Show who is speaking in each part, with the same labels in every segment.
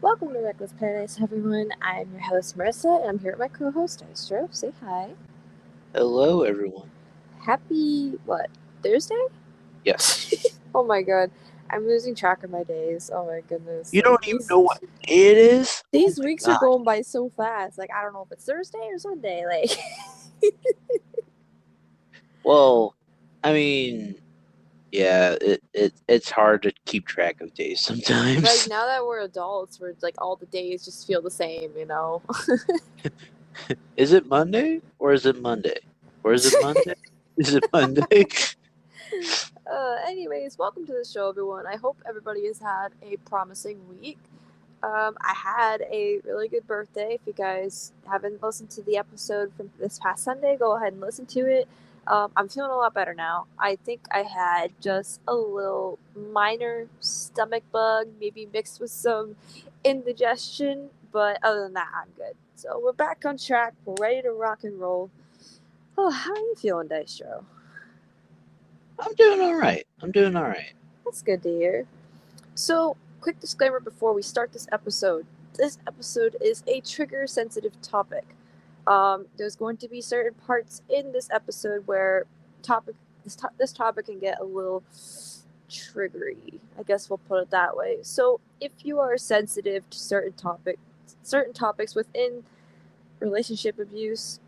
Speaker 1: Welcome to Reckless Paradise, everyone. I'm your host, Marissa, and I'm here with my co-host, Dystro. Say hi.
Speaker 2: Hello, everyone.
Speaker 1: Happy, what, Thursday?
Speaker 2: Yes.
Speaker 1: Oh my god. I'm losing track of my days. Oh my goodness.
Speaker 2: You
Speaker 1: Like,
Speaker 2: don't even know what day it is? Oh
Speaker 1: these
Speaker 2: my
Speaker 1: weeks are
Speaker 2: god.
Speaker 1: going by so fast. Like, I don't know if it's Thursday or Sunday. Like,
Speaker 2: Well, I mean, yeah, it's hard to keep track of days
Speaker 1: like
Speaker 2: sometimes.
Speaker 1: now that we're adults, we're like, all the days just feel the same?
Speaker 2: Is it Monday or is it Monday? Or is it Monday? Is it Monday?
Speaker 1: Anyways, welcome to the show, everyone. I hope everybody has had a promising week. I had a really good birthday. If you guys haven't listened to the episode from this past Sunday, go ahead and listen to it. I'm feeling a lot better now. I think I had just a little minor stomach bug, maybe mixed with some indigestion, but other than that, I'm good. So we're back on track. We're ready to rock and roll. Oh, how are you feeling, Dystro?
Speaker 2: I'm doing all right. I'm doing all right.
Speaker 1: That's good to hear. So, quick disclaimer before we start this episode. This episode is a trigger sensitive topic. There's going to be certain parts in this episode where topic this topic can get a little triggery. I guess we'll put it that way. So, if you are sensitive to certain topics within relationship abuse,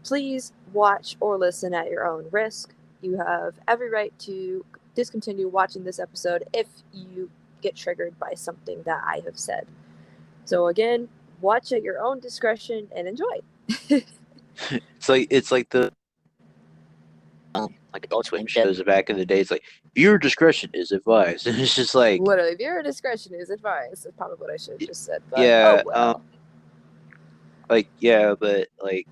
Speaker 1: please watch or listen at your own risk. You have every right to discontinue watching this episode if you get triggered by something that I have said. So, again, watch at your own discretion and enjoy.
Speaker 2: It's like the like Adult Swim shows back in the day. It's like viewer discretion is advised, and it's just like,
Speaker 1: Literally, viewer discretion is advised. That's probably what I should have just said, but oh
Speaker 2: yeah,
Speaker 1: well.
Speaker 2: but like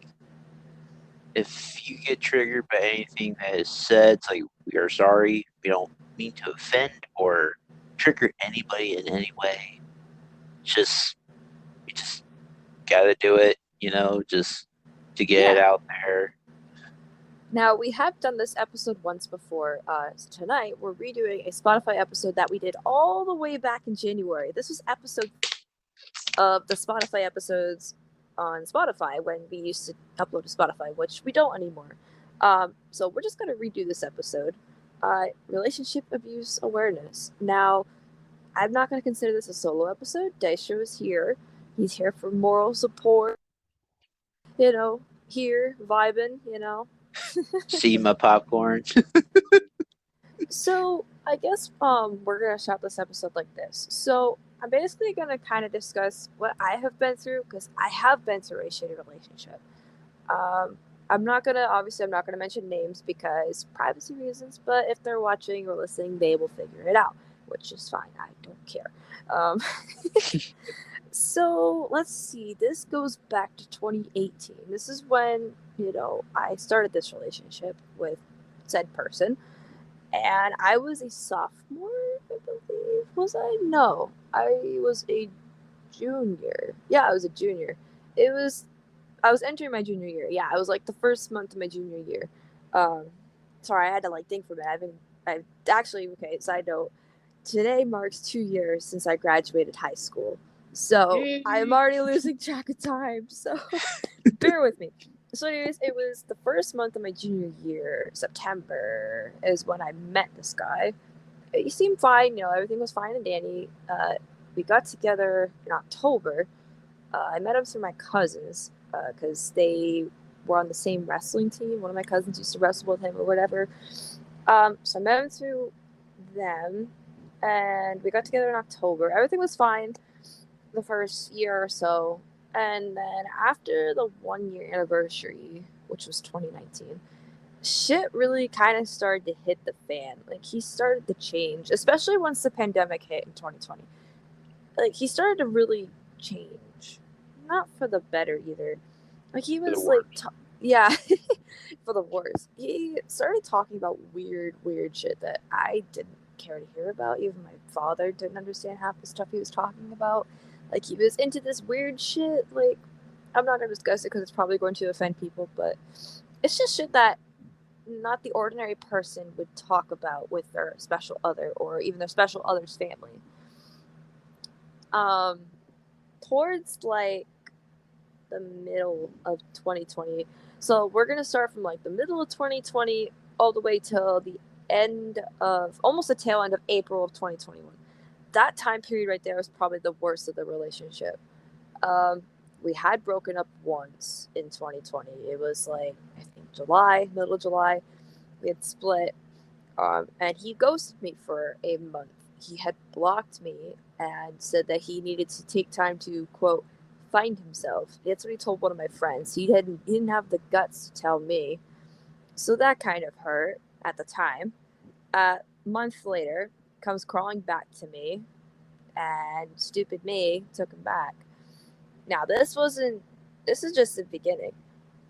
Speaker 2: if you get triggered by anything that is said, it's like we are sorry. We don't mean to offend or trigger anybody in any way. Just we just gotta do it, just to get it
Speaker 1: Yeah.
Speaker 2: out there.
Speaker 1: Now, we have done this episode once before. Tonight, we're redoing a Spotify episode that we did all the way back in January. This was episode of the Spotify episodes on Spotify when we used to upload to Spotify, which we don't anymore. So we're just going to redo this episode. Relationship abuse awareness. Now, I'm not going to consider this a solo episode. Dystro is here. He's here for moral support, here, vibing.
Speaker 2: See my popcorn.
Speaker 1: So I guess we're gonna start this episode like this. So I'm basically gonna kind of discuss what I have been through because I have been through a shitty relationship. Um, I'm not gonna mention names because privacy reasons. But if they're watching or listening, they will figure it out, which is fine. I don't care. Um, so let's see. This goes back to 2018. This is when I started this relationship with said person, and I was a sophomore, I believe. Was I? No, I was a junior. Yeah, I was a junior. It was I was entering my junior year. Yeah, I was like the first month of my junior year. Um, sorry, I had to like think for a minute. I actually okay. Side note: today marks 2 years since I graduated high school, so I'm already losing track of time. So bear with me. So, anyways, it was the first month of my junior year. September is when I met this guy. He seemed fine, everything was fine and dandy. We got together in October. I met him through my cousins because they were on the same wrestling team. One of my cousins used to wrestle with him or whatever. So I met him through them, and we got together in October. Everything was fine the first year or so. And then after the 1 year anniversary, which was 2019, shit really kind of started to hit the fan. Like, he started to change, especially once the pandemic hit in 2020. Like, he started to really change. Not for the better either. Like, he
Speaker 2: For the
Speaker 1: was like,
Speaker 2: worst.
Speaker 1: yeah, for the worse. He started talking about weird shit that I didn't care to hear about. Even my father didn't understand half the stuff he was talking about. Like, he was into this weird shit. Like, I'm not gonna discuss it because it's probably going to offend people, but it's just shit that not the ordinary person would talk about with their special other or even their special other's family. Um, towards like the middle of 2020. So we're gonna start from like the middle of 2020 all the way till the end of almost the tail end of April of 2021. That time period right there was probably the worst of the relationship. Um, we had broken up once in 2020. It was like I think July, middle of July. We had split, and he ghosted me for a month. He had blocked me and said that he needed to take time to quote find himself. That's what he told one of my friends. He didn't have the guts to tell me, so that kind of hurt at the time. A month later, comes crawling back to me, and stupid me took him back. Now this wasn't. This is just the beginning.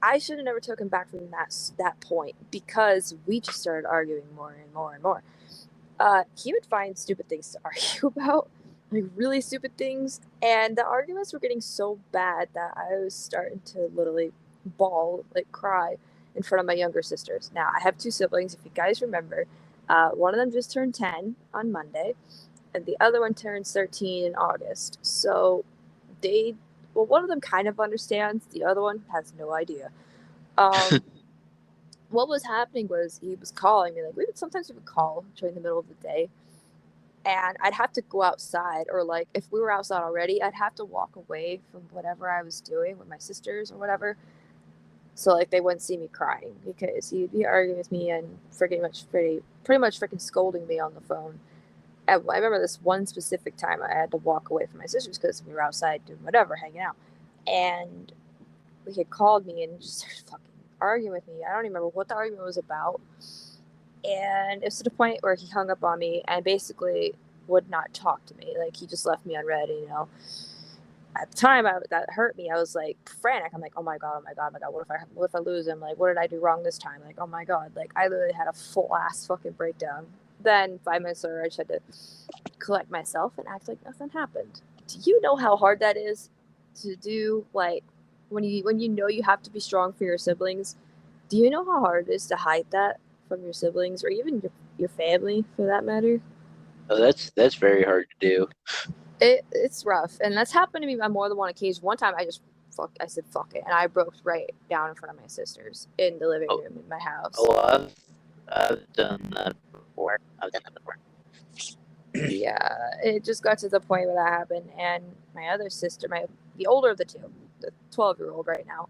Speaker 1: I should have never took him back from that point because we just started arguing more and more and more. He would find stupid things to argue about, like really stupid things, and the arguments were getting so bad that I was starting to literally bawl, like cry, in front of my younger sisters. Now I have two siblings. If you guys remember, one of them just turned 10 on Monday, and the other one turns 13 in August. So they, well, one of them kind of understands, the other one has no idea. Um, what was happening was he was calling me, like sometimes we would call during the middle of the day, and I'd have to go outside, or like if we were outside already, I'd have to walk away from whatever I was doing with my sisters or whatever, so like they wouldn't see me crying because he'd be arguing with me and pretty much freaking scolding me on the phone. And I remember this one specific time I had to walk away from my sisters because we were outside doing whatever, hanging out, and he had called me and just started fucking arguing with me. I don't even remember what the argument was about. And it's to the point where he hung up on me and basically would not talk to me. Like he just left me unread. And, at the time that hurt me. I was like frantic. I'm like, oh my god, oh my god, oh my god. What if I lose him? Like, what did I do wrong this time? Like, oh my god. Like I literally had a full ass fucking breakdown. Then 5 minutes later, I just had to collect myself and act like nothing happened. Do you know how hard that is to do? Like when you know you have to be strong for your siblings. Do you know how hard it is to hide that from your siblings or even your family for that matter?
Speaker 2: Oh, that's very hard to do.
Speaker 1: It's rough, and that's happened to me on more than one occasion. One time, I said fuck it, and I broke right down in front of my sisters in the living
Speaker 2: Oh,
Speaker 1: room in my house.
Speaker 2: oh I've done that before. I've done that before.
Speaker 1: Yeah, it just got to the point where that happened, and my other sister, the older of the two, the 12-year-old right now,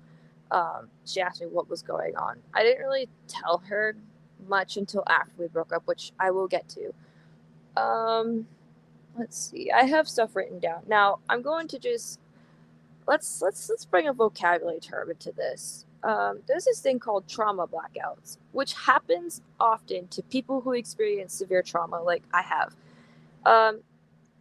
Speaker 1: she asked me what was going on. I didn't really tell her much until after we broke up, which I will get to. Let's see. I have stuff written down. Now I'm going to just let's bring a vocabulary term into this. There's this thing called trauma blackouts, which happens often to people who experience severe trauma, like I have. Um,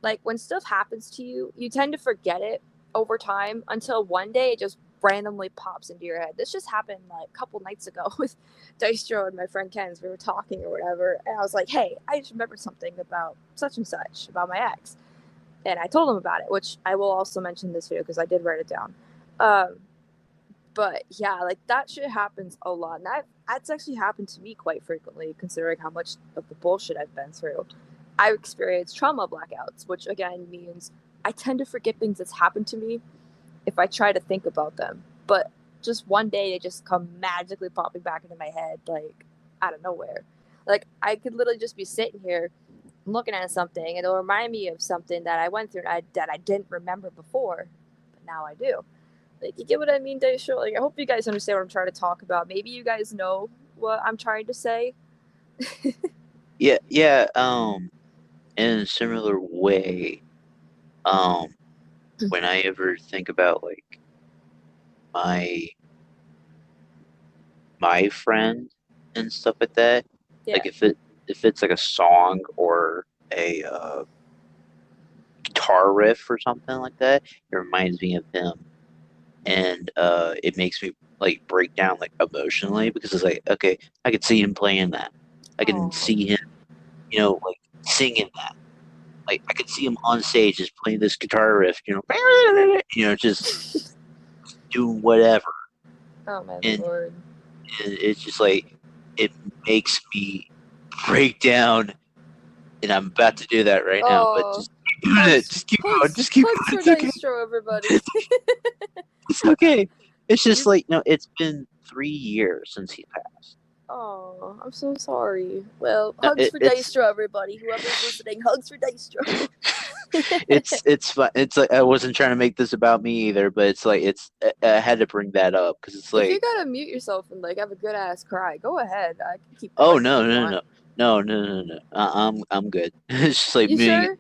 Speaker 1: like when stuff happens to you, you tend to forget it over time until one day it just randomly pops into your head. This just happened like a couple nights ago with Dystro and my friend Ken's. We were talking or whatever, and I was like, "Hey, I just remembered something about such and such about my ex," and I told him about it, which I will also mention in this video because I did write it down. Um, but yeah, like that shit happens a lot, and that's actually happened to me quite frequently, considering how much of the bullshit I've been through. I experience trauma blackouts, which again means I tend to forget things that's happened to me if I try to think about them. But just one day they just come magically popping back into my head, like out of nowhere. Like I could literally just be sitting here looking at something and it'll remind me of something that I went through and that I didn't remember before, but now I do. Like you get what I mean, Daisha? Like I hope you guys understand what I'm trying to talk about. Maybe you guys know what I'm trying to say.
Speaker 2: Yeah, yeah. In a similar way, um, when I ever think about like my my friend and stuff like that,
Speaker 1: Yeah.
Speaker 2: like if it's like a song or a guitar riff or something like that, it reminds me of him, and it makes me like break down like emotionally because it's like okay, I could see him playing that, I can
Speaker 1: Oh.
Speaker 2: see him, like singing that, like I could see him on stage just playing this guitar riff, just doing whatever,
Speaker 1: Oh my
Speaker 2: and
Speaker 1: lord.
Speaker 2: it's just like it makes me break down, and I'm about to do that right now, but
Speaker 1: Oh.
Speaker 2: just
Speaker 1: Hugs,
Speaker 2: Just keep going.
Speaker 1: hugs,
Speaker 2: Just keep
Speaker 1: hugs
Speaker 2: going.
Speaker 1: for
Speaker 2: It's okay.
Speaker 1: Dystro, everybody.
Speaker 2: It's okay. It's just
Speaker 1: You-
Speaker 2: like, it's been 3 years since he passed.
Speaker 1: Oh, I'm so sorry. Well,
Speaker 2: No,
Speaker 1: hugs for
Speaker 2: it's
Speaker 1: Dystro, everybody. Whoever's listening, hugs for Dystro.
Speaker 2: it's fun. It's like I wasn't trying to make this about me either, but it's like I had to bring that up because it's
Speaker 1: If you
Speaker 2: like,
Speaker 1: gotta mute yourself and like have a good ass cry, go ahead. I can keep
Speaker 2: oh
Speaker 1: going if
Speaker 2: no
Speaker 1: you
Speaker 2: no
Speaker 1: want.
Speaker 2: no no no no no. I'm good. It's just like
Speaker 1: You
Speaker 2: me.
Speaker 1: sure?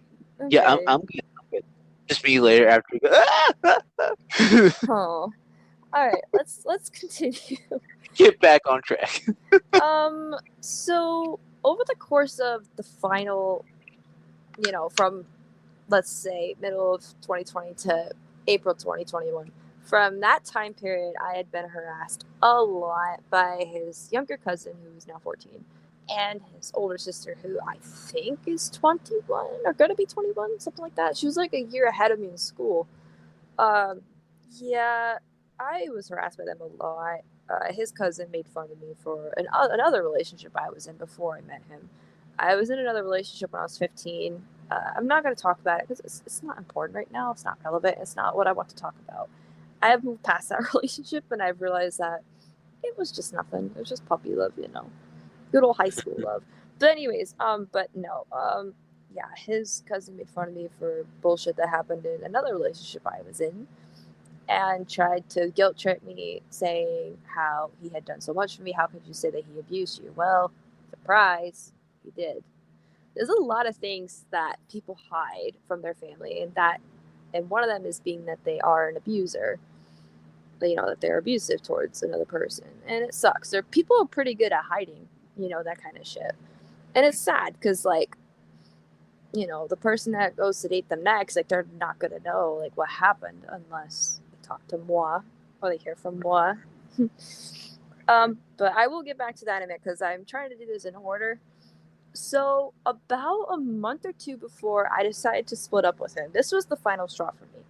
Speaker 2: Yeah,
Speaker 1: Okay.
Speaker 2: I'm good. I'm good. Just me later after. You go,
Speaker 1: Oh. Alright, let's continue.
Speaker 2: Get back on track.
Speaker 1: So over the course of the final, from let's say middle of 2020 to April 2021, from that time period, I had been harassed a lot by his younger cousin, who is now 14, and his older sister, who I think is 21 or going to be 21, something like that. She was like a year ahead of me in school. Um, yeah, I was harassed by them a lot. His cousin made fun of me for another relationship I was in before I met him. I was in another relationship when I was 15. I'm not going to talk about it because it's not important right now. It's not relevant. It's not what I want to talk about. I have moved past that relationship and I've realized that it was just nothing. It was just puppy love, good old high school love. But anyways, but no, yeah, his cousin made fun of me for bullshit that happened in another relationship I was in, and tried to guilt trip me, saying how he had done so much for me. How could you say that he abused you? Well, surprise, he did. There's a lot of things that people hide from their family, and one of them is being that they are an abuser. That they're abusive towards another person, and it sucks. People are pretty good at hiding, that kind of shit, and it's sad because the person that goes to date them next, like they're not gonna know like what happened unless they talk to moi or they hear from moi. But I will get back to that in a minute because I'm trying to do this in order. So about a month or two before I decided to split up with him, this was the final straw for me.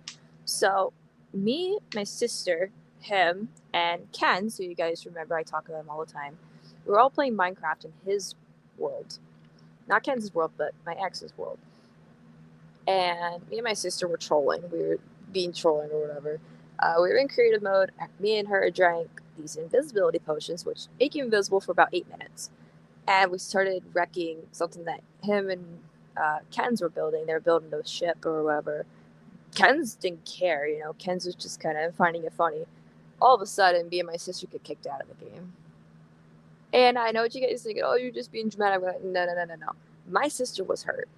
Speaker 1: So me, my sister, him, and Ken, so you guys remember I talk about him all the time, we were all playing Minecraft in his world. Not Ken's world, but my ex's world. And me and my sister were trolling. We were being trolling or whatever. We were in creative mode. Me and her drank these invisibility potions, which make you invisible for about 8 minutes. And we started wrecking something that him and Ken's were building. They were building a ship or whatever. Ken's didn't care, Ken's was just kind of finding it funny. All of a sudden, me and my sister get kicked out of the game. And I know what you guys think. Oh, you're just being dramatic. Like, no, no, no, no, no. My sister was hurt.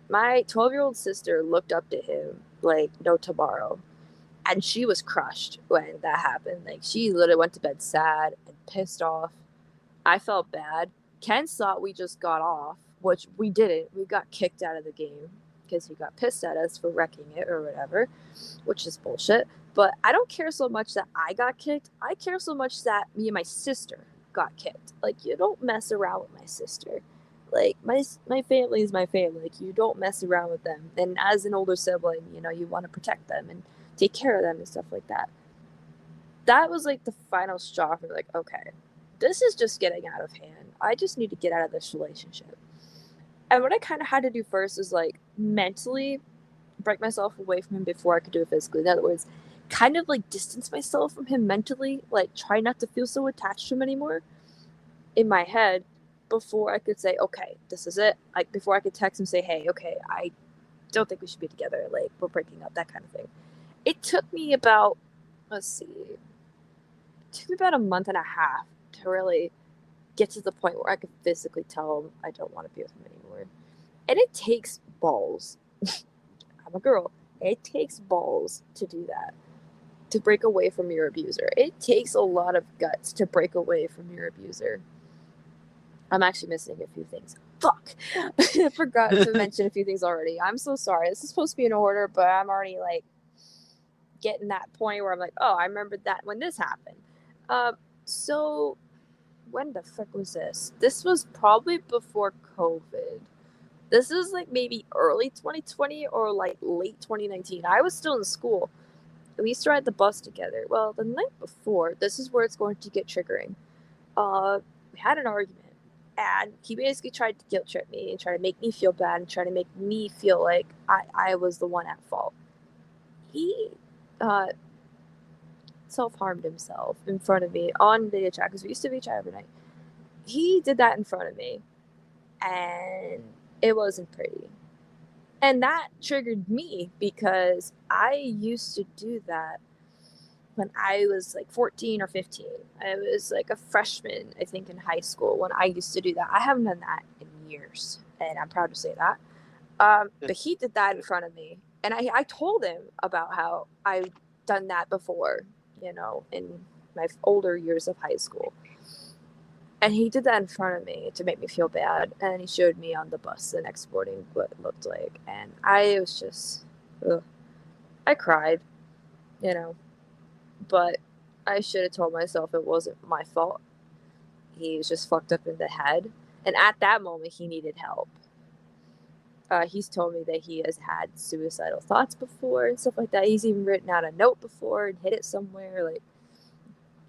Speaker 1: My 12-year-old sister looked up to him like no tomorrow. And she was crushed when that happened. Like, she literally went to bed sad and pissed off. I felt bad. Ken thought we just got off, which we didn't. We got kicked out of the game because he got pissed at us for wrecking it or whatever, which is bullshit. But I don't care so much that I got kicked. I care so much that me and my sister got kicked. Like, you don't mess around with my sister. Like, my family is my family. Like, you don't mess around with them. And as an older sibling, you want to protect them and take care of them and stuff like that. That was like the final straw for like, okay, this is just getting out of hand. I just need to get out of this relationship. And what I kind of had to do first is like mentally break myself away from him before I could do it physically. In other words, kind of like distance myself from him mentally, like try not to feel so attached to him anymore in my head before I could say, okay, this is it. Like before I could text him say, hey, okay, I don't think we should be together. Like we're breaking up, that kind of thing. It took me about, let's see, it took me about a month and a half to really get to the point where I could physically tell him I don't want to be with him anymore. And it takes balls. I'm a girl. It takes balls to do that, to break away from your abuser. It takes a lot of guts to break away from your abuser. I'm actually missing a few things. Fuck! I forgot to mention a few things already. I'm so sorry. This is supposed to be in order, but I'm already like getting that point where I'm like, oh, I remembered that when this happened. So when the frick was this? This was probably before COVID. This is like maybe early 2020 or like late 2019. I was still in school. We used to ride the bus together. Well, the night before, this is where it's going to get triggering. We had an argument, And he basically tried to guilt trip me and try to make me feel bad and try to make me feel like I was the one at fault. He uh, self-harmed himself in front of me on video chat because we used to video chat every night. He did that in front of me, and it wasn't pretty. And that triggered me because I used to do that when I was like 14 or 15. I was like a freshman, I think, in high school when I used to do that. I haven't done that in years, and I'm proud to say that. But he did that in front of me. And I told him about how I've done that before, in my older years of high school. And he did that in front of me to make me feel bad. And he showed me on the bus the next morning what it looked like. And I was just, ugh. I cried, you know. But I should have told myself it wasn't my fault. He was just fucked up in the head. And at that moment, he needed help. He's told me that he has had suicidal thoughts before and stuff like that. He's even written out a note before and hid it somewhere. Like,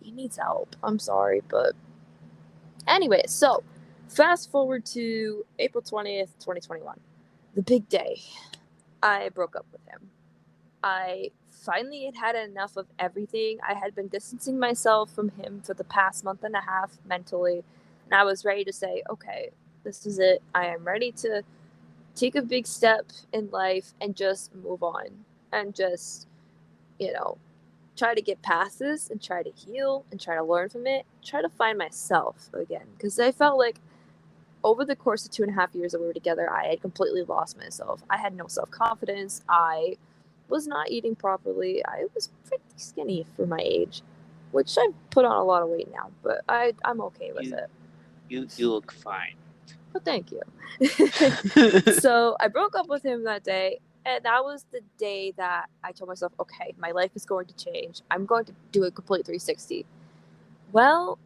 Speaker 1: he needs help. I'm sorry, but anyway, so fast forward to April 20th, 2021. The big day. I broke up with him. I finally had enough of everything. I had been distancing myself from him for the past month and a half mentally, and I was ready to say, okay, this is it. I am ready to take a big step in life and just move on and just, you know, try to get past this and try to heal and try to learn from it, try to find myself again. Because I felt like over the course of 2.5 years that we were together, I had completely lost myself. I had no self confidence. I was not eating properly. I was pretty skinny for my age, which I've put on a lot of weight now, but I'm okay with it.
Speaker 2: You look fine.
Speaker 1: Well, thank you. So I broke up with him that day, and that was the day that I told myself, okay, my life is going to change. I'm going to do a complete 360. Well,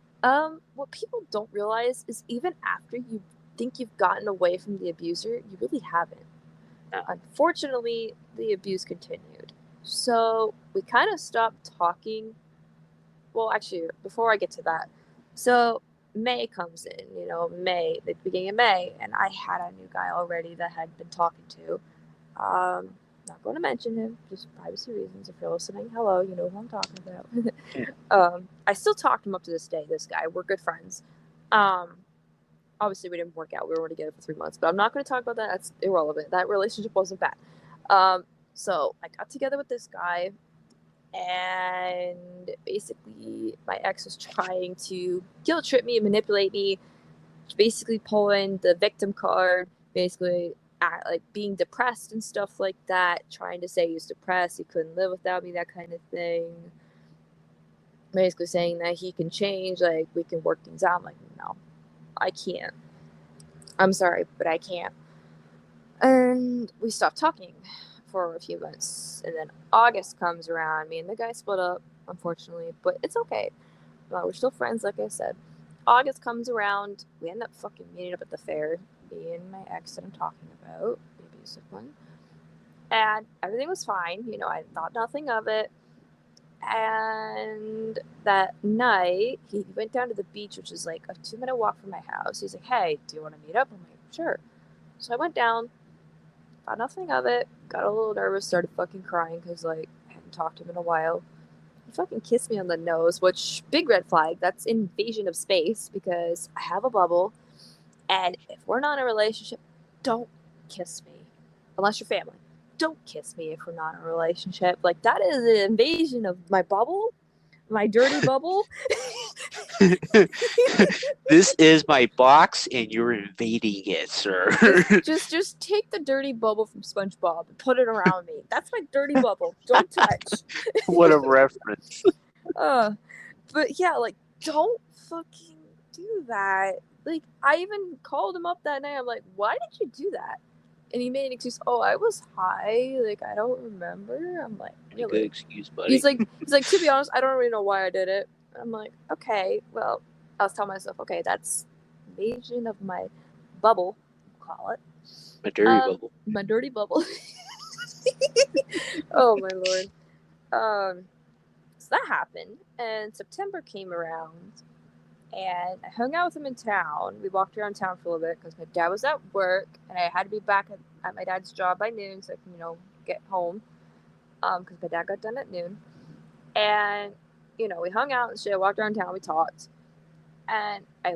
Speaker 1: what people don't realize is even after you think you've gotten away from the abuser, you really haven't. Unfortunately, the abuse continued. So we kind of stopped talking. Well, actually, before I get to that, so May comes in, May, the beginning of May, and I had a new guy already that I had been talking to. Not going to mention him, just privacy reasons. If you're listening, hello, you know who I'm talking about. I still talk to him up to this day, this guy. We're good friends. Obviously, we didn't work out. We were together for 3 months, but I'm not going to talk about that. That's irrelevant. That relationship wasn't bad. So I got together with this guy, and basically my ex was trying to guilt trip me and manipulate me, basically pulling the victim card, basically like being depressed and stuff like that, trying to say he was depressed, he couldn't live without me, that kind of thing. Basically saying that he can change, like we can work things out. I'm like, no, I can't. I'm sorry, but I can't. And we stopped talking for a few months, and then August comes around. Me and the guy split up, unfortunately, but it's okay. We're still friends, like I said. August comes around. We end up fucking meeting up at the fair. Me and my ex that I'm talking about, the abusive one, and everything was fine. I thought nothing of it. And that night, he went down to the beach, which is like a 2-minute walk from my house. He's like, "Hey, do you want to meet up?" I'm like, "Sure." So I went down. Thought nothing of it. Got a little nervous. Started fucking crying because I hadn't talked to him in a while. He fucking kissed me on the nose, which, big red flag. That's invasion of space because I have a bubble. And if we're not in a relationship, don't kiss me. Unless you're family. Don't kiss me if we're not in a relationship. Like, that is an invasion of my bubble. My dirty bubble.
Speaker 2: This is my box, and you're invading it, sir.
Speaker 1: just take the dirty bubble from SpongeBob and put it around me. That's my dirty bubble. Don't touch.
Speaker 2: What a reference.
Speaker 1: But yeah, like, don't fucking do that. Like, I even called him up that night. I'm like, why did you do that? And he made an excuse. Oh, I was high. Like, I don't remember. I'm like, really?
Speaker 2: Good excuse, buddy.
Speaker 1: He's like, to be honest, I don't really know why I did it. I'm like, okay, well, I was telling myself, okay, that's invasion of my bubble, we'll call it.
Speaker 2: My dirty bubble.
Speaker 1: My dirty bubble. Oh my lord. So that happened, and September came around, and I hung out with him in town. We walked around town for a little bit because my dad was at work, and I had to be back at my dad's job by noon so I can, get home. Because my dad got done at noon, and we hung out and shit. Walked around town, we talked, and I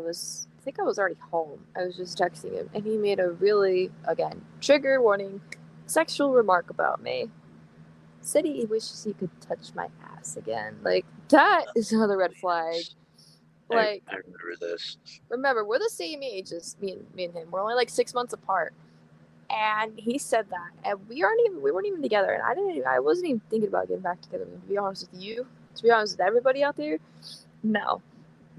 Speaker 1: think I was already home. I was just texting him, and he made a really, again, trigger warning, sexual remark about me. Said he wishes he could touch my ass again. Like, that is another red flag. Like,
Speaker 2: I remember this.
Speaker 1: remember, we're the same age as me and him. We're only like 6 months apart. And he said that, and we weren't even together. And I wasn't even thinking about getting back together. To be honest with you, to be honest with everybody out there, no,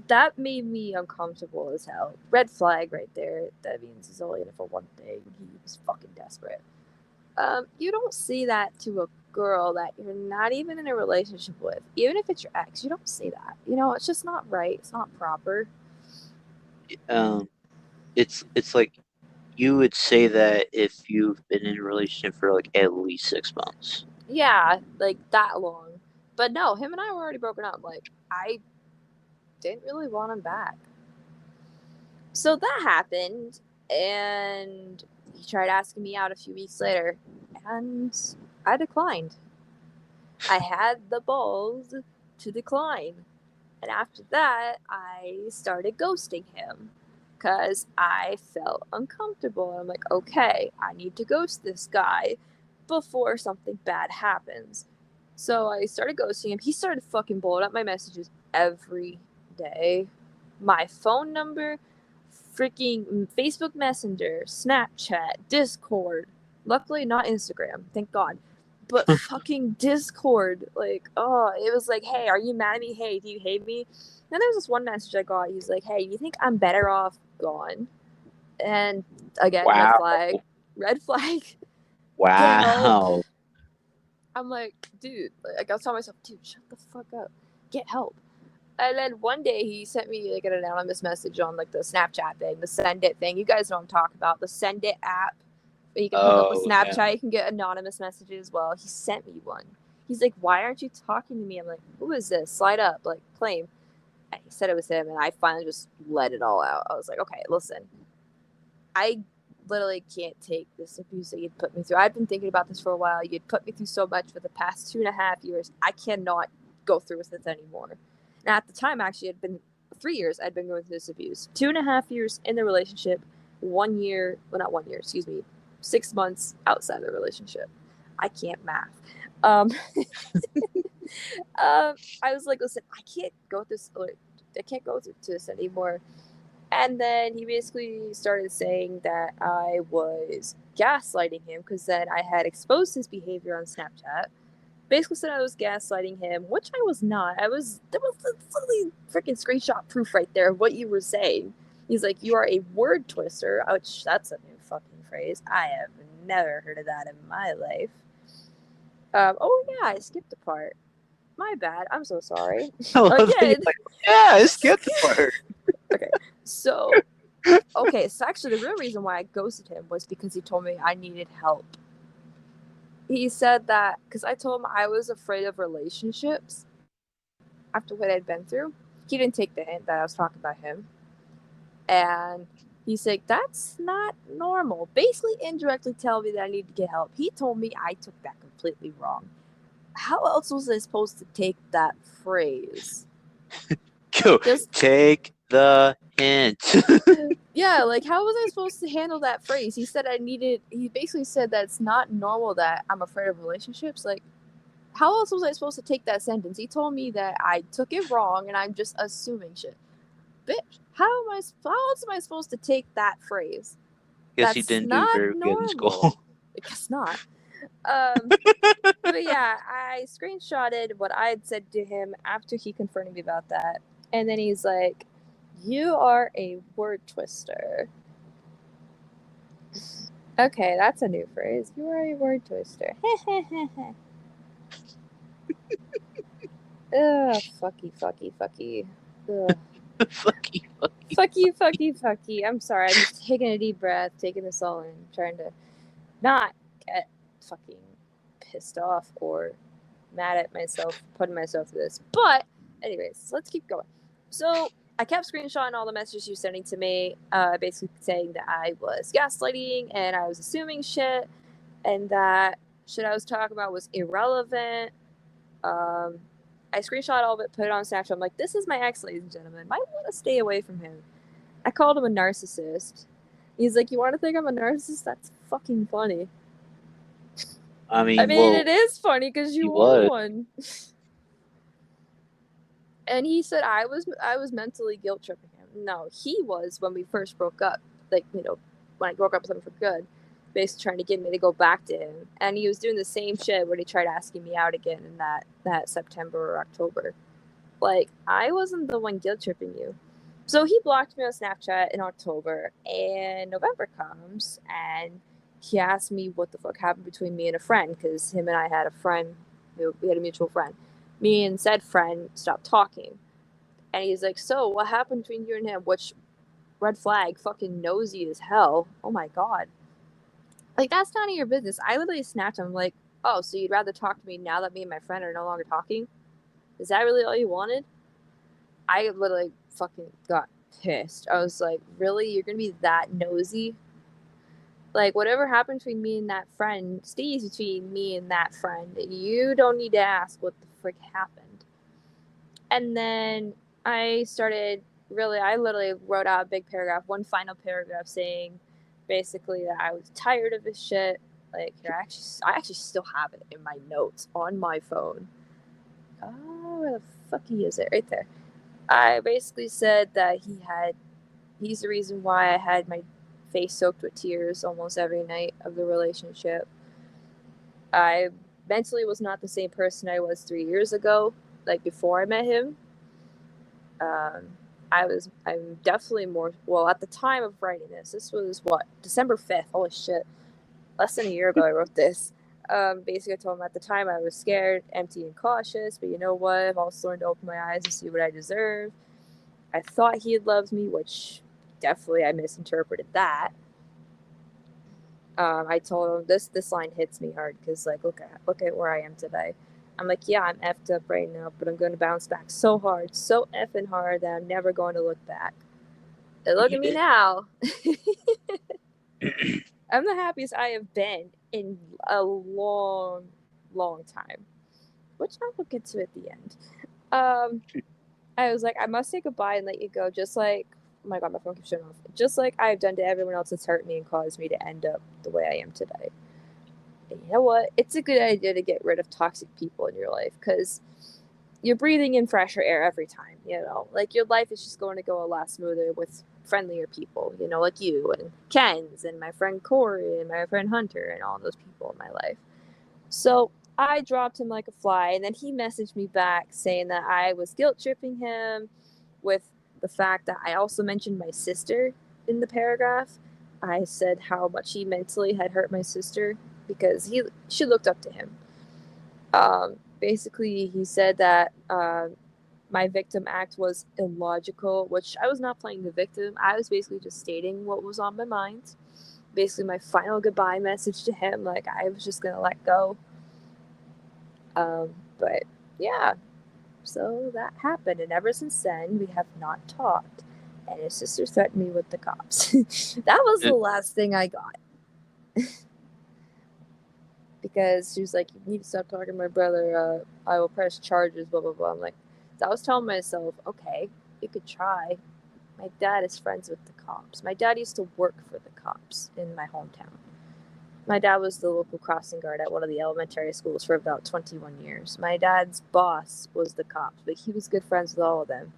Speaker 1: that made me uncomfortable as hell. Red flag right there. That means he's only in it for one thing. He was fucking desperate. You don't see that to a girl that you're not even in a relationship with, even if it's your ex. You don't say that. It's just not right. It's not proper.
Speaker 2: It's like you would say that if you've been in a relationship for like at least 6 months.
Speaker 1: Yeah, like that long. But no, him and I were already broken up. Like, I didn't really want him back. So that happened, and he tried asking me out a few weeks later, and I declined. I had the balls to decline. And after that, I started ghosting him because I felt uncomfortable. I'm like, okay, I need to ghost this guy before something bad happens. So I started ghosting him. He started fucking blowing up my messages every day. My phone number, freaking Facebook Messenger, Snapchat, Discord. Luckily, not Instagram. Thank God. But fucking Discord. Like, oh, it was like, hey, are you mad at me? Hey, do you hate me? Then there was this one message I got. He's like, hey, you think I'm better off gone? And again, red
Speaker 2: Wow.
Speaker 1: flag. Red flag. Get help.
Speaker 2: Wow.
Speaker 1: I'm like, dude, like I was telling myself, dude, shut the fuck up. Get help. And then one day he sent me like an anonymous message on like the Snapchat thing, the Send It thing. You guys know what I'm talking about. The Send It app. You can hook up with Snapchat.
Speaker 2: Yeah.
Speaker 1: You can get anonymous messages. Well, he sent me one. He's like, why aren't you talking to me? I'm like, who is this? Slide up, like, claim. And he said it was him, and I finally just let it all out. I was like, okay, listen. I literally can't take this abuse that you'd put me through. I've been thinking about this for a while. You'd put me through so much for the past 2.5 years. I cannot go through with this anymore. And at the time, actually, it had been 3 years I'd been going through this abuse. 2.5 years in the relationship, 1 year, well, not 1 year, excuse me, 6 months outside the relationship. I can't math. I was like, listen, I can't go this, like, I can't go through this anymore. And then he basically started saying that I was gaslighting him because then I had exposed his behavior on Snapchat. Basically said I was gaslighting him, which I was not. There was literally freaking screenshot proof right there of what you were saying. He's like, you are a word twister, which that's a new fucking phrase. I have never heard of that in my life. Oh yeah, I skipped a part. My bad. I'm so sorry. Again.
Speaker 2: Like, yeah, I skipped the part.
Speaker 1: Okay, so actually the real reason why I ghosted him was because he told me I needed help. He said that because I told him I was afraid of relationships after what I'd been through. He didn't take the hint that I was talking about him. And he's like, that's not normal. Basically indirectly telling me that I need to get help. He told me I took that completely wrong. How else was I supposed to take that phrase?
Speaker 2: Just take the hint.
Speaker 1: Yeah, like how was I supposed to handle that phrase? He basically said that it's not normal that I'm afraid of relationships. Like, how else was I supposed to take that sentence? He told me that I took it wrong and I'm just assuming shit. Bitch, how else am I supposed to take that phrase?
Speaker 2: Guess you didn't do very good in school.
Speaker 1: I guess not. But yeah, I screenshotted what I had said to him after he confronted me about that. And then he's like, you are a word twister. Okay, that's a new phrase. You are a word twister. Ugh, fucky. Ugh. Fucky. I'm sorry. I'm just taking a deep breath, taking this all in, trying to not get fucking pissed off or mad at myself, putting myself through this. But, anyways, let's keep going. So, I kept screenshotting all the messages she was sending to me, basically saying that I was gaslighting and I was assuming shit, and that shit I was talking about was irrelevant. I screenshot all of it, put it on Snapchat. I'm like, this is my ex, ladies and gentlemen. Might want to stay away from him. I called him a narcissist. He's like, you want to think I'm a narcissist? That's fucking funny.
Speaker 2: I
Speaker 1: I
Speaker 2: mean,
Speaker 1: mean,
Speaker 2: well,
Speaker 1: it is funny because
Speaker 2: he
Speaker 1: you are
Speaker 2: was.
Speaker 1: one. And he said I was mentally guilt tripping him. No, he was when we first broke up. Like, when I broke up with him for good, basically trying to get me to go back to him. And he was doing the same shit when he tried asking me out again in that September or October. Like, I wasn't the one guilt tripping you. So he blocked me on Snapchat in October, and November comes, and he asked me what the fuck happened between me and a friend, because him and I had a friend, we had a mutual friend. Me and said friend stopped talking. And he's like, so what happened between you and him? Which, red flag, fucking nosy as hell. Oh my god. Like, that's none of your business. I literally snapped him, like, oh, so you'd rather talk to me now that me and my friend are no longer talking? Is that really all you wanted? I literally fucking got pissed. I was like, really? You're gonna be that nosy? Like, whatever happened between me and that friend stays between me and that friend. You don't need to ask what the frick happened. And then I literally wrote out a big paragraph, one final paragraph saying basically that I was tired of this shit. Like, here, I actually still have it in my notes on my phone. Oh, where the fuck is it? Right there. I basically said that he's the reason why I had my face soaked with tears almost every night of the relationship. I mentally was not the same person I was 3 years ago, like before I met him. Um, I'm definitely more, well, at the time of writing this was what, December 5th. Holy shit. Less than a year ago, I wrote this. Basically, I told him at the time I was scared, empty, and cautious, but you know what? I've also learned to open my eyes and see what I deserve. I thought he had loved me, which definitely I misinterpreted that. I told him this line hits me hard because, like, look at where I am today. I'm like, yeah, I'm effed up right now, but I'm going to bounce back so hard, so effing hard that I'm never going to look back. And look at me now. I'm the happiest I have been in a long, long time, which I will get to at the end. Um, I was like, I must say goodbye and let you go, just like, oh my god, my phone keeps shutting off. Just like I've done to everyone else that's hurt me and caused me to end up the way I am today. And you know what? It's a good idea to get rid of toxic people in your life because you're breathing in fresher air every time, Like, your life is just going to go a lot smoother with friendlier people, like you and Ken's and my friend Corey and my friend Hunter and all those people in my life. So I dropped him like a fly, and then he messaged me back saying that I was guilt tripping him with the fact that I also mentioned my sister in the paragraph. I said how much he mentally had hurt my sister because she looked up to him. Basically, he said that my victim act was illogical, which I was not playing the victim. I was basically just stating what was on my mind. Basically, my final goodbye message to him, like, I was just gonna let go. But yeah, so that happened, and ever since then, we have not talked. And his sister threatened me with the cops. That was the last thing I got. Because she was like, you need to stop talking to my brother. I will press charges, blah, blah, blah. I'm like, so I was telling myself, okay, you could try. My dad is friends with the cops. My dad used to work for the cops in my hometown. My dad was the local crossing guard at one of the elementary schools for about 21 years. My dad's boss was the cops, but he was good friends with all of them.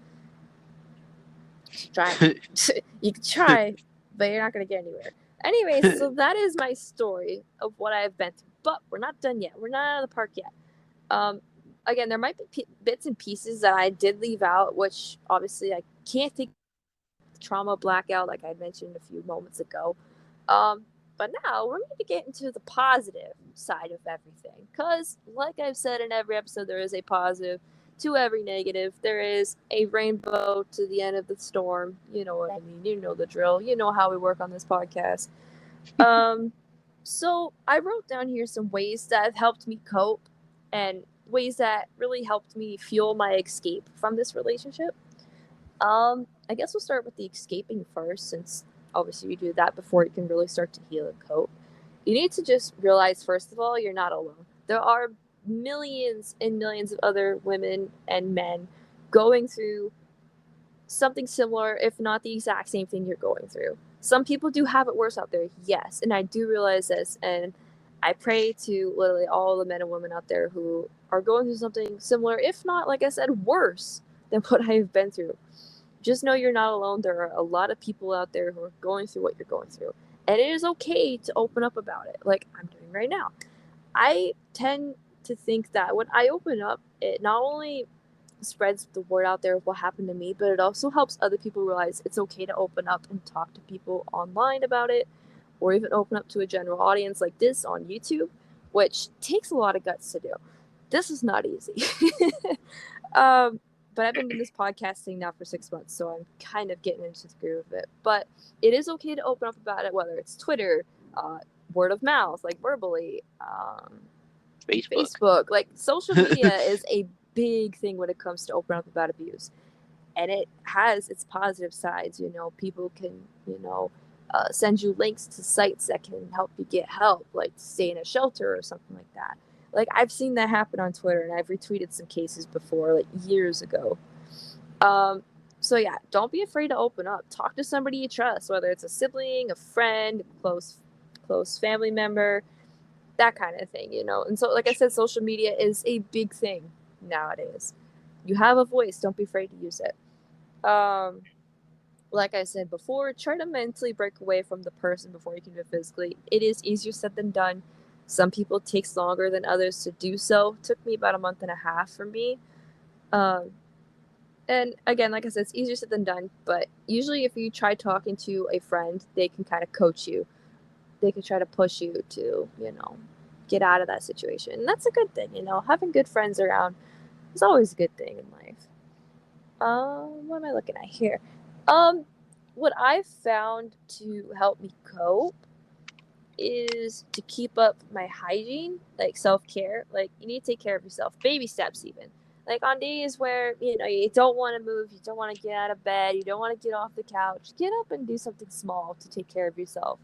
Speaker 1: You could try, but you're not going to get anywhere. Anyways, so that is my story of what I've been through. But we're not done yet. We're not out of the park yet. Again, there might be bits and pieces that I did leave out, which obviously I can't think of trauma blackout, like I mentioned a few moments ago. But now we're going to get into the positive side of everything. Because, like I've said in every episode, there is a positive to every negative. There is a rainbow to the end of the storm. You know what I mean. You know the drill. You know how we work on this podcast. So I wrote down here some ways that have helped me cope and ways that really helped me fuel my escape from this relationship. I guess we'll start with the escaping first, since obviously you do that before you can really start to heal and cope. You need to just realize, first of all, you're not alone. There are millions and millions of other women and men going through something similar, if not the exact same thing you're going through. Some people do have it worse out there, yes, and I do realize this, and I pray to literally all the men and women out there who are going through something similar, if not, like I said, worse than what I have been through. Just know you're not alone. There are a lot of people out there who are going through what you're going through, and it is okay to open up about it, like I'm doing right now. I tend to think that when I open up, it not only spreads the word out there of what happened to me, but it also helps other people realize it's okay to open up and talk to people online about it, or even open up to a general audience like this on YouTube, which takes a lot of guts to do. This is not easy. um, but I've been doing this podcasting now for 6 months, so I'm kind of getting into the groove of it. But it is okay to open up about it, whether it's Twitter, uh, word of mouth, like verbally, Facebook. Like social media is a big thing when it comes to open up about abuse, and it has its positive sides. People can send you links to sites that can help you get help, like stay in a shelter or something like that. Like I've seen that happen on Twitter, and I've retweeted some cases before, like years ago. Um, so yeah, don't be afraid to open up. Talk to somebody you trust, whether it's a sibling, a friend, a close family member, that kind of thing. And so, like I said, social media is a big thing nowadays. You have a voice, don't be afraid to use it. Um, like I said before, try to mentally break away from the person before you can do it physically. It is easier said than done. Some people it takes longer than others to do so. It took me about a month and a half for me. Um, and again, like I said, it's easier said than done. But usually, if you try talking to a friend, they can kind of coach you. They can try to push you to, get out of that situation. And that's a good thing. Having good friends around is always a good thing in life. What am I looking at here? Um, what I've found to help me cope is to keep up my hygiene, like self-care. Like you need to take care of yourself. Baby steps even. Like on days where, you don't want to move, you don't want to get out of bed, you don't want to get off the couch, get up and do something small to take care of yourself.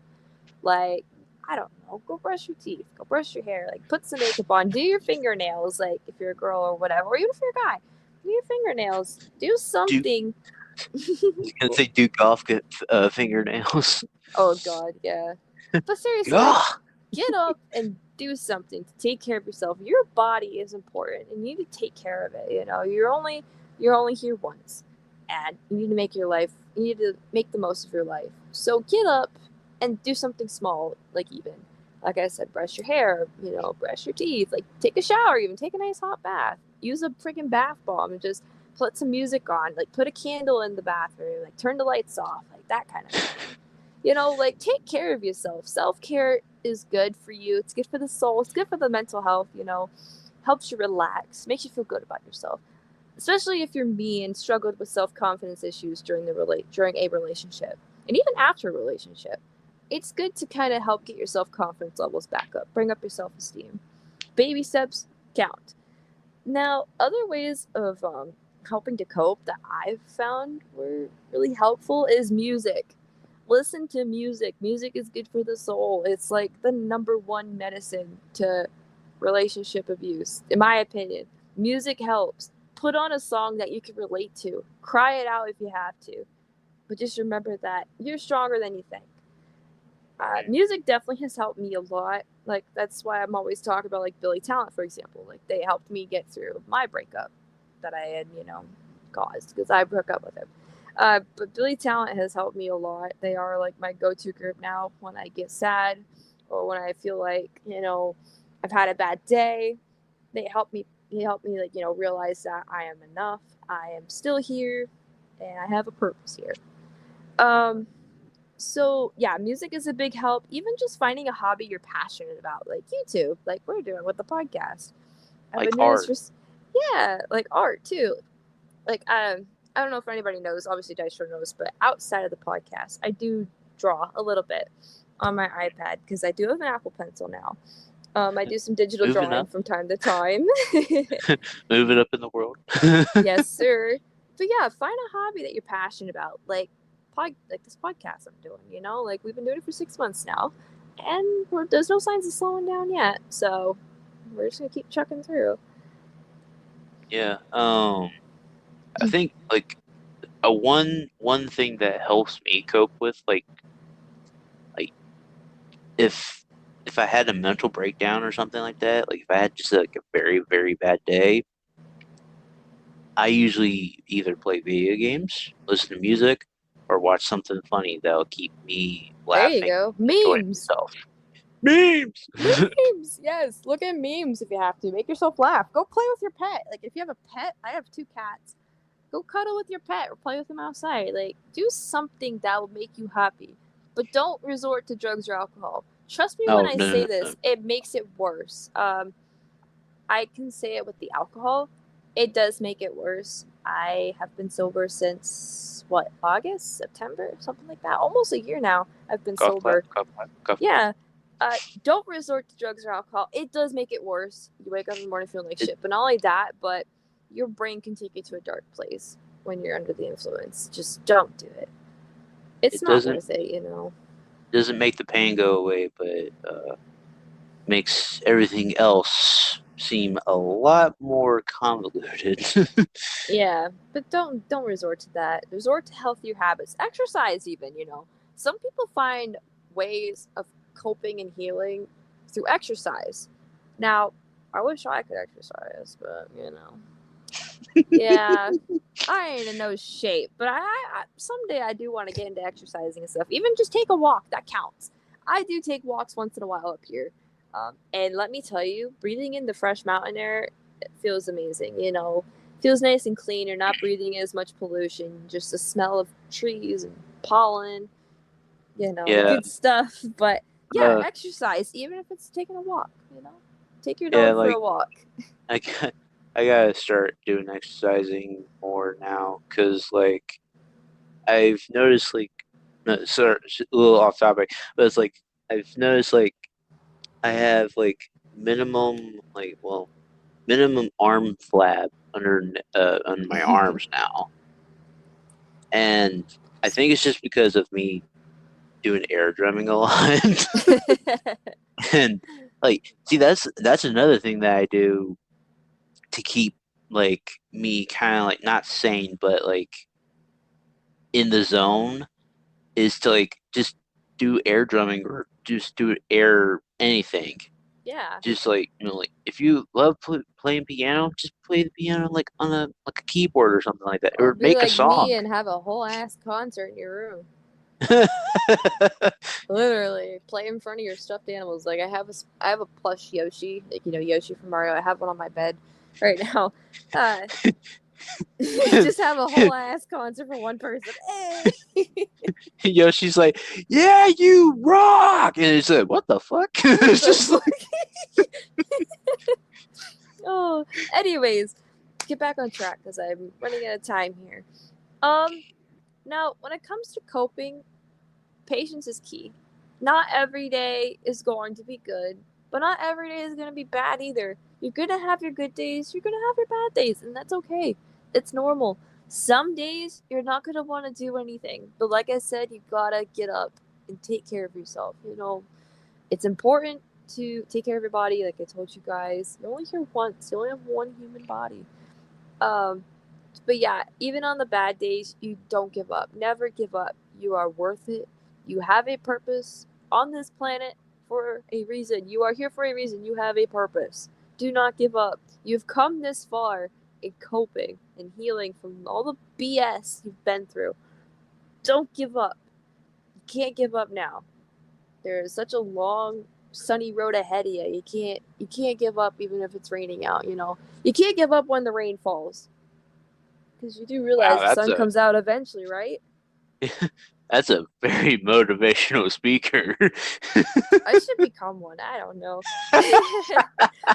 Speaker 1: Like, I don't know, go brush your teeth, go brush your hair, like put some makeup on, do your fingernails, like if you're a girl or whatever, or even if you're a guy, do your fingernails, do
Speaker 2: Duke,
Speaker 1: something.
Speaker 2: I was gonna say Duke off get fingernails.
Speaker 1: Oh God, yeah. But seriously, like,
Speaker 2: Ugh.
Speaker 1: get up and do something to take care of yourself. Your body is important, and you need to take care of it. You're only here once, and you need to make your life. You need to make the most of your life. So get up and do something small, like I said, brush your hair. Brush your teeth. Like take a shower, even take a nice hot bath. Use a freaking bath bomb and just put some music on. Like put a candle in the bathroom. Like turn the lights off. Like that kind of thing. Like take care of yourself. Self-care is good for you. It's good for the soul. It's good for the mental health, helps you relax, makes you feel good about yourself. Especially if you're me and struggled with self-confidence issues during a relationship. And even after a relationship. It's good to kind of help get your self-confidence levels back up. Bring up your self-esteem. Baby steps count. Now, other ways of helping to cope that I've found were really helpful is music. Listen to music. Music is good for the soul. It's like the number one medicine to relationship abuse, in my opinion. Music helps. Put on a song that you can relate to. Cry it out if you have to. But just remember that you're stronger than you think. Music definitely has helped me a lot. Like that's why I'm always talking about like Billy Talent, for example. Like they helped me get through my breakup that I had, caused because I broke up with him. But Billy Talent has helped me a lot. They are like my go-to group now when I get sad or when I feel like I've had a bad day. They help me. They help me like realize that I am enough. I am still here, and I have a purpose here. Um, so yeah, music is a big help. Even just finding a hobby you're passionate about, like YouTube, like we're doing with the podcast. I've
Speaker 2: Like
Speaker 1: been doing this
Speaker 2: art.
Speaker 1: for yeah, like art too. Like I don't know if anybody knows. Obviously, Dystro knows, but outside of the podcast, I do draw a little bit on my iPad because I do have an Apple Pencil now. I do some digital
Speaker 2: Moving
Speaker 1: drawing
Speaker 2: up.
Speaker 1: from time to time.
Speaker 2: Moving up in the world.
Speaker 1: Yes, sir. But yeah, find a hobby that you're passionate about, like this podcast I'm doing. Like we've been doing it for 6 months now, and there's no signs of slowing down yet. So we're just gonna keep chucking through.
Speaker 2: Yeah. I think like a one thing that helps me cope with like if I had a mental breakdown or something like that, like if I had just like a very, very bad day, I usually either play video games, listen to music, or watch something funny that'll keep me
Speaker 1: There you
Speaker 2: laughing,
Speaker 1: go.
Speaker 2: enjoying
Speaker 1: Memes.
Speaker 2: myself. Memes.
Speaker 1: Memes. Yes. Look at memes if you have to. Make yourself laugh. Go play with your pet. Like if you have a pet, I have 2 cats. Go cuddle with your pet or play with them outside. Like do something that will make you happy. But don't resort to drugs or alcohol. Trust me when
Speaker 2: Oh
Speaker 1: I
Speaker 2: no,
Speaker 1: say
Speaker 2: no, no.
Speaker 1: this, it makes it worse. I can say it with the alcohol. It does make it worse. I have been sober since what, August, September, something like that. Almost a year now. I've been
Speaker 2: Cough clap,
Speaker 1: sober.
Speaker 2: cough clap, cough clap.
Speaker 1: Yeah. Don't resort to drugs or alcohol. It does make it worse. You wake up in the morning feeling like
Speaker 2: It
Speaker 1: shit. But not only that, but your brain can take you to a dark place when you're under the influence. Just don't do it. It's
Speaker 2: it
Speaker 1: not
Speaker 2: doesn't
Speaker 1: worth it.
Speaker 2: doesn't make the pain go away, but makes everything else seem a lot more convoluted.
Speaker 1: Yeah, but don't resort to that. Resort to healthier habits. Exercise even. Some people find ways of coping and healing through exercise. Now, I wish I could exercise, but. Yeah, I ain't in no shape, but I someday I do want to get into exercising and stuff. Even just take a walk, that counts. I do take walks once in a while up here, and let me tell you, breathing in the fresh mountain air, it feels amazing. Feels nice and clean. You're not breathing as much pollution, just the smell of trees and pollen.
Speaker 2: Yeah,
Speaker 1: Good stuff. But yeah,
Speaker 2: uh,
Speaker 1: exercise, even if it's taking a walk. Take your
Speaker 2: yeah,
Speaker 1: dog for a
Speaker 2: like
Speaker 1: walk.
Speaker 2: I got, I gotta start doing exercising more now, cause like I've noticed like, no, sorry, a little off topic, but it's like I've noticed like I have like minimum minimum arm flab under my arms now, and I think it's just because of me doing air drumming a lot. And like, see, that's another thing that I do to keep like me kind of like not sane, but like in the zone is to like just do air drumming or just do air anything.
Speaker 1: Yeah.
Speaker 2: Just like like if you love playing piano, just play the piano like on a keyboard or something like that,
Speaker 1: Or
Speaker 2: or
Speaker 1: be
Speaker 2: make a
Speaker 1: like me
Speaker 2: song.
Speaker 1: and have a whole ass concert in your room. Literally, play in front of your stuffed animals. Like I have a plush Yoshi, like Yoshi from Mario. I have one on my bed right now. Uh, just have a whole ass concert for one person. Hey.
Speaker 2: Yoshi's like, "Yeah, you rock," and it's like, "What the fuck?"
Speaker 1: What
Speaker 2: It's
Speaker 1: the
Speaker 2: just like,
Speaker 1: fuck? Oh, anyways, get back on track because I'm running out of time here. Um, Now when it comes to coping, patience is key. Not every day is going to be good, but not every day is going to be bad either. You're going to have your good days, you're going to have your bad days, and that's okay. It's normal. Some days you're not going to want to do anything, but like I said, you got to get up and take care of yourself. It's important to take care of your body, like I told you guys. You're only here once, you only have one human body. Um, but yeah, even on the bad days, you don't give up. Never give up. You are worth it. You have a purpose on this planet for a reason. You are here for a reason. You have a purpose. Do not give up. You've come this far in coping and healing from all the BS you've been through. Don't give up. You can't give up now. There's such a long sunny road ahead of you. You can't give up even if it's raining out. You can't give up when the rain falls. Because you do
Speaker 2: wow,
Speaker 1: realize the sun comes out eventually, right?
Speaker 2: that's a very motivational speaker.
Speaker 1: I should become one. I don't know.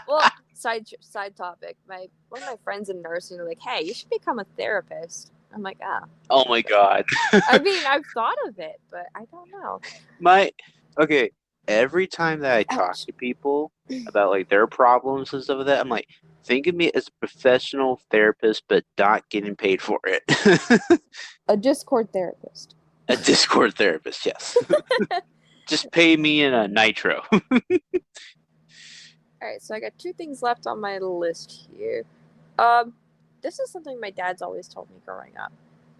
Speaker 1: Well, side topic. My one of my friends in nursing are like, "Hey, you should become a therapist." I'm like, "Ah."
Speaker 2: Oh my God.
Speaker 1: I mean, I've thought of it, but I don't know.
Speaker 2: My okay. every time that I talk
Speaker 1: Ouch.
Speaker 2: to people about like their problems and stuff like that, I'm like, think of me as a professional therapist, but not getting paid for it.
Speaker 1: A Discord therapist.
Speaker 2: A Discord therapist, yes. Just pay me in a nitro.
Speaker 1: Alright, so I got two things left on my list here. Um, this is something my dad's always told me growing up.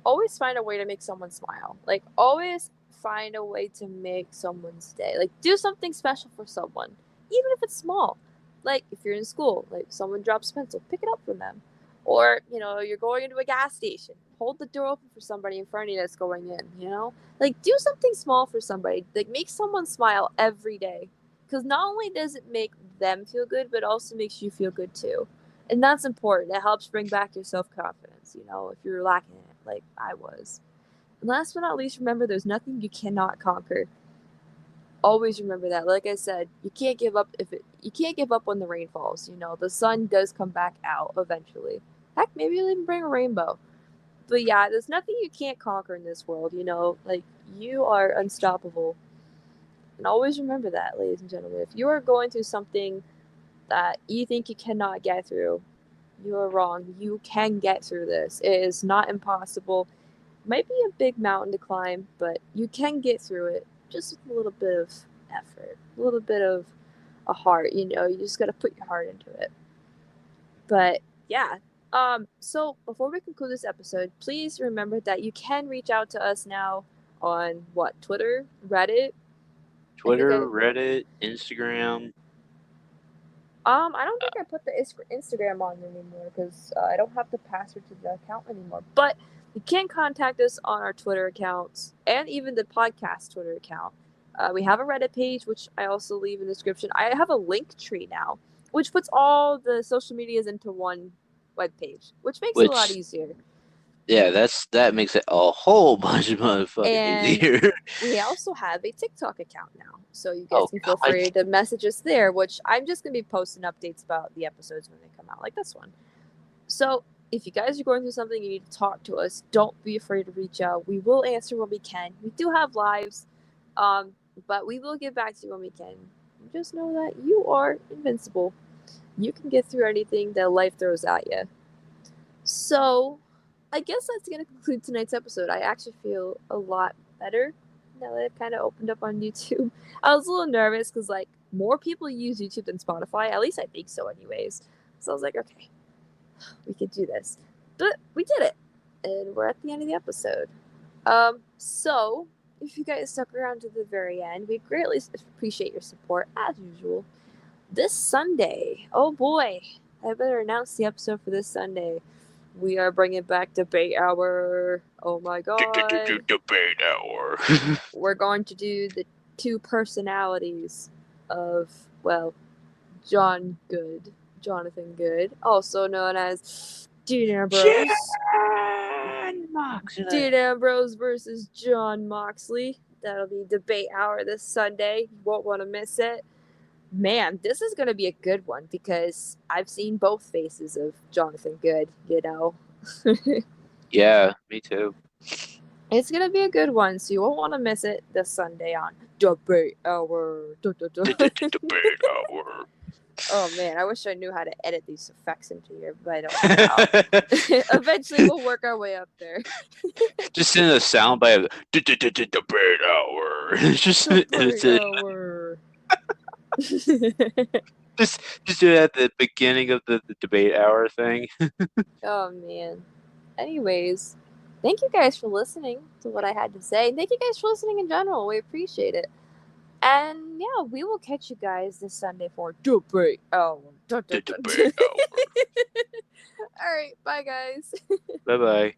Speaker 1: Always find a way to make someone smile. Like, always find a way to make someone's day. Like, do something special for someone, even if it's small. Like, if you're in school, like, someone drops a pencil, pick it up from them. Or, you're going into a gas station, hold the door open for somebody in front of you that's going in. Like, do something small for somebody. Like, make someone smile every day. Because not only does it make them feel good, but also makes you feel good too. And that's important. It helps bring back your self confidence, if you're lacking it, like I was. And last but not least, remember there's nothing you cannot conquer. Always remember that. Like I said, you can't give up you can't give up when the rain falls. The sun does come back out eventually. Heck, maybe you'll even bring a rainbow. But yeah, there's nothing you can't conquer in this world. Like, you are unstoppable. And always remember that, ladies and gentlemen. If you are going through something that you think you cannot get through, you are wrong. You can get through this. It is not impossible. It might be a big mountain to climb, but you can get through it just with a little bit of effort, a little bit of a heart. You just got to put your heart into it. But yeah. So before we conclude this episode, please remember that you can reach out to us now on what, Twitter, Reddit. I think
Speaker 2: Twitter, Reddit, Instagram.
Speaker 1: I don't think I put the Instagram on anymore because I don't have the password to the account anymore. But you can contact us on our Twitter accounts and even the podcast Twitter account. We have a Reddit page, which I also leave in the description. I have a link tree now, which puts all the social medias into one web page, which makes it a lot
Speaker 2: Which,
Speaker 1: easier.
Speaker 2: yeah, that makes it a whole bunch of motherfucking
Speaker 1: And
Speaker 2: easier.
Speaker 1: we also have a TikTok account now. So you guys
Speaker 2: Oh
Speaker 1: can feel
Speaker 2: God.
Speaker 1: free to message us there, which I'm just going to be posting updates about the episodes when they come out, like this one. So if you guys are going through something, you need to talk to us. Don't be afraid to reach out. We will answer when we can. We do have lives, but we will get back to you when we can. Just know that you are invincible. You can get through anything that life throws at you. So I guess that's going to conclude tonight's episode. I actually feel a lot better now that I've kind of opened up on YouTube. I was a little nervous because, like, more people use YouTube than Spotify. At least I think so, anyways. So I was like, okay, we could do this. But we did it. And we're at the end of the episode. So if you guys stuck around to the very end, we greatly appreciate your support, as usual. This Sunday, oh boy, I better announce the episode for this Sunday. We are bringing back Debate Hour. Oh my god.
Speaker 2: Debate hour.
Speaker 1: We're going to do the two personalities of, well, Jonathan Good, also known as Dean Ambrose.
Speaker 2: John Moxley.
Speaker 1: Dean Ambrose versus John Moxley. That'll be Debate Hour this Sunday. You won't want to miss it. Man, this is going to be a good one because I've seen both faces of Jonathan Good,
Speaker 2: Yeah, me too.
Speaker 1: It's going to be a good one, so you won't want to miss it this Sunday on Debate Hour.
Speaker 2: Debate hour.
Speaker 1: Oh man, I wish I knew how to edit these effects into here, but I don't know how. Eventually, we'll work our way up there.
Speaker 2: Just in the soundbite of debate hour. Just
Speaker 1: Debate Hour.
Speaker 2: just do it at the beginning of the debate hour thing.
Speaker 1: Oh man. Anyways, thank you guys for listening to what I had to say. Thank you guys for listening in general. We appreciate it. And yeah, we will catch you guys this Sunday for Debate Hour.
Speaker 2: The debate hour.
Speaker 1: All right, bye guys.
Speaker 2: Bye bye.